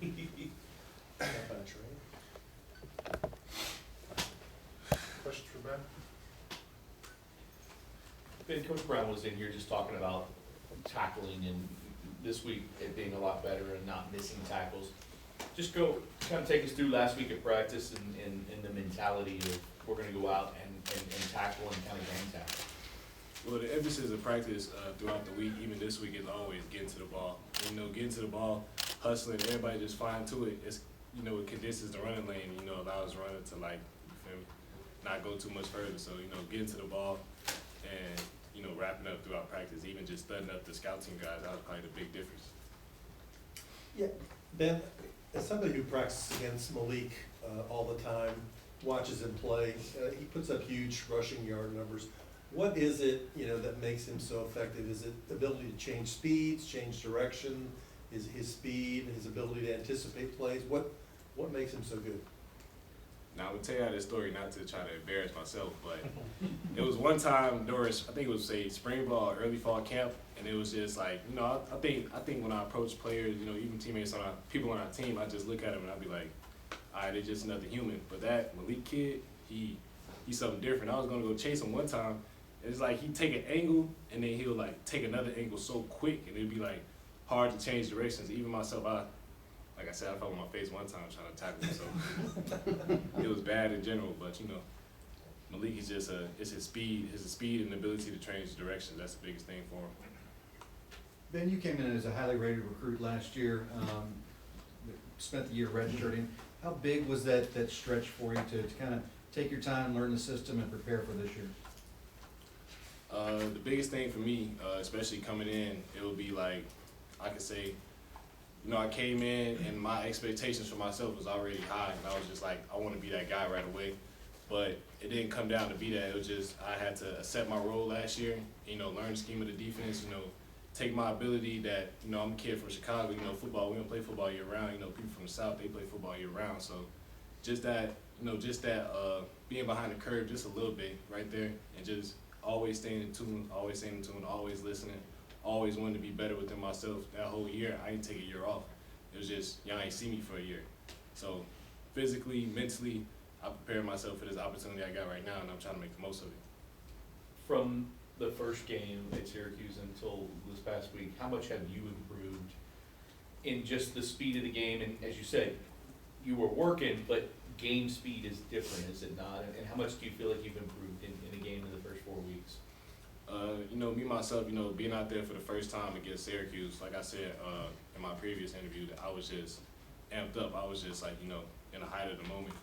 Not bad, Trey. Questions for Ben? Ben, Coach Brown was in here just talking about tackling and this week it being a lot better and not missing tackles. Just go, kind of take us through last week at practice and the mentality of we're gonna go out and tackle and kind of gang tackle. Well, the emphasis of practice throughout the week, even this week, is always getting to the ball. You know, getting to the ball, hustling, everybody just flying to it. It's, you know, it condenses the running lane, you know, allows runner to, like, you feel me, not go too much further. So, you know, getting to the ball and, you know, wrapping up throughout practice, even just studying up the scout team guys, that was probably the big difference. Yeah, Ben, as somebody who practices against Malik all the time, watches him play, he puts up huge rushing yard numbers. What is it, you know, that makes him so effective? Is it the ability to change speeds, change direction? Is his speed, his ability to anticipate plays? What makes him so good? Now, I'm going to tell you this story, not to try to embarrass myself, but it was one time during, I think it was, say, spring ball, early fall camp, and it was just like, you know, I think when I approach players, you know, even teammates, people on our team, I just look at them and I'd be like, all right, they're just another human. But that Malik kid, he's something different. I was going to go chase him one time. It's like he'd take an angle, and then he'll, like, take another angle so quick, and it'd be, like, hard to change directions. Even myself, like I said, I fell on my face one time trying to tackle him, so it was bad in general. But, you know, Malik is just it's his speed and ability to change directions. That's the biggest thing for him. Ben, you came in as a highly rated recruit last year, spent the year redshirting. How big was that stretch for you to kind of take your time, learn the system, and prepare for this year? The biggest thing for me, especially coming in, it would be like, I could say, you know, I came in and my expectations for myself was already high, and I was just like, I want to be that guy right away. But it didn't come down to be that. It was just I had to accept my role last year, you know, learn the scheme of the defense, you know, take my ability that, you know, I'm a kid from Chicago, you know, football, we don't play football year round. You know, people from the South, they play football year round. So just that, you know, being behind the curve just a little bit right there, and just always staying in tune, always listening, always wanting to be better within myself. That whole year, I didn't take a year off. It was just, y'all ain't see me for a year. So physically, mentally, I prepared myself for this opportunity I got right now, and I'm trying to make the most of it. From the first game at Syracuse until this past week, how much have you improved in just the speed of the game? And as you said, you were working, but game speed is different, is it not? And how much do you feel like you've improved in a game in the first 4 weeks? You know, me, myself, you know, being out there for the first time against Syracuse, like I said in my previous interview, that I was just amped up. I was just like, you know, in the height of the moment.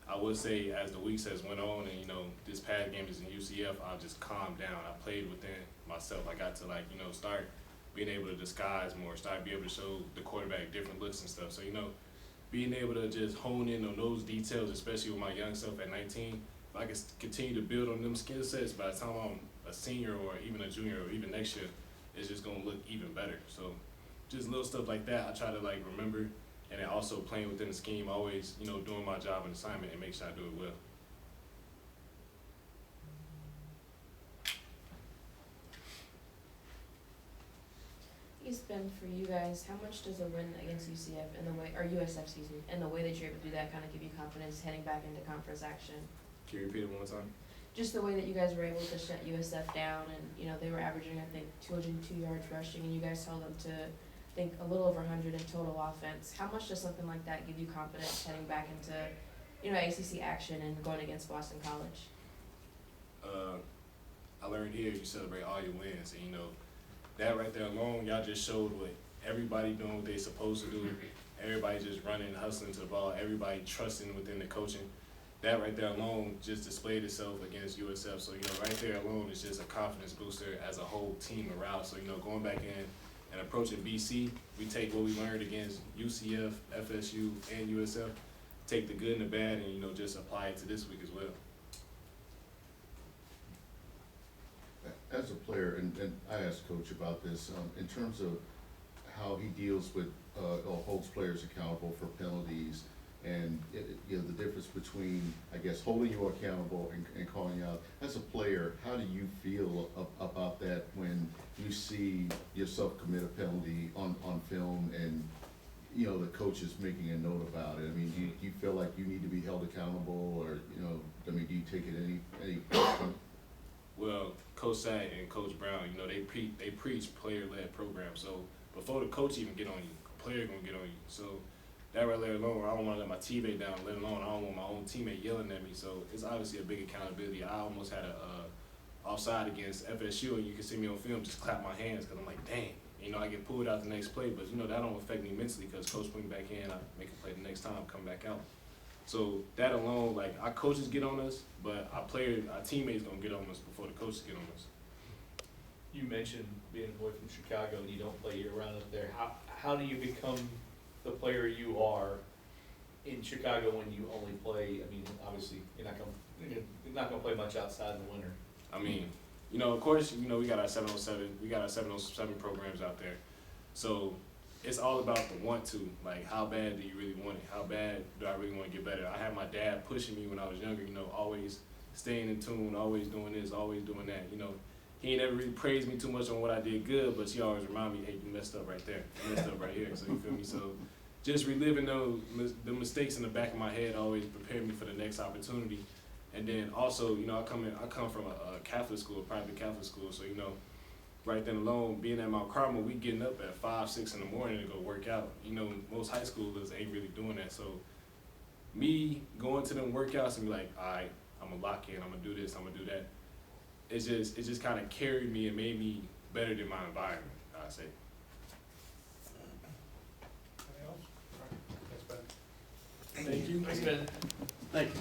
I would say as the weeks has went on and, you know, this past game is in UCF, I just calmed down. I played within myself. I got to, like, you know, start being able to disguise more, start being able to show the quarterback different looks and stuff. So, you know, being able to just hone in on those details, especially with my young self at 19, if I can continue to build on them skill sets, by the time I'm a senior or even a junior or even next year, it's just going to look even better. So just little stuff like that, I try to, like, remember. And then also playing within the scheme, always, you know, doing my job and assignment and make sure I do it well. It's been for you guys, how much does a win against UCF in the way, or USF, excuse me, and the way that you're able to do that kind of give you confidence heading back into conference action? Can you repeat it one more time? Just the way that you guys were able to shut USF down, and, you know, they were averaging, I think, 202 yards rushing, and you guys held them to, I think, a little over 100 in total offense. How much does something like that give you confidence heading back into, you know, ACC action and going against Boston College? I learned here you celebrate all your wins, and, you know, that right there alone, y'all just showed what everybody doing what they supposed to do. Everybody just running, hustling to the ball. Everybody trusting within the coaching. That right there alone just displayed itself against USF. So, you know, right there alone is just a confidence booster as a whole team morale. So, you know, going back in and approaching BC, we take what we learned against UCF, FSU, and USF, take the good and the bad, and, you know, just apply it to this week as well. As a player, and I asked Coach about this, in terms of how he deals with, or holds players accountable for penalties, and you know, the difference between, I guess, holding you accountable and calling you out. As a player, how do you feel about that when you see yourself commit a penalty on film, and you know, the coach is making a note about it? I mean, do you feel like you need to be held accountable, or, you know, I mean, do you take it any? Well, Coach Sack and Coach Brown, you know, they preach player-led program. So before the coach even get on you, a player gonna get on you. So that right there alone, I don't want to let my teammate down. Let alone I don't want my own teammate yelling at me. So it's obviously a big accountability. I almost had a offside against FSU, and you can see me on film just clap my hands because I'm like, dang. You know, I get pulled out the next play, but you know that don't affect me mentally because coach put me back in. I make a play the next time, come back out. So that alone, like our coaches get on us, but our teammates gonna get on us before the coaches get on us. You mentioned being a boy from Chicago and you don't play year round up there. How do you become the player you are in Chicago when you only play? I mean, obviously you're not gonna play much outside in the winter. I mean, you know, of course, you know we got our 707 programs out there, so it's all about the want to. Like, how bad do you really want it? How bad do I really want to get better? I had my dad pushing me when I was younger. You know, always staying in tune, always doing this, always doing that. You know, he ain't never really praised me too much on what I did good, but she always remind me, hey, you messed up right there. You messed up right here. So you feel me? So just reliving the mistakes in the back of my head always prepared me for the next opportunity. And then also, you know, I come from a Catholic school, a private Catholic school. So, you know, right then alone, being at Mount Carmel, we getting up at 5, 6 in the morning to go work out. You know, most high schoolers ain't really doing that. So me going to them workouts and be like, all right, I'm gonna lock in, I'm gonna do this, I'm gonna do that. It just kind of carried me and made me better than my environment, I'd say. Anything else? All right. Thanks, Ben. Thank you. Thanks, Ben. Thank you.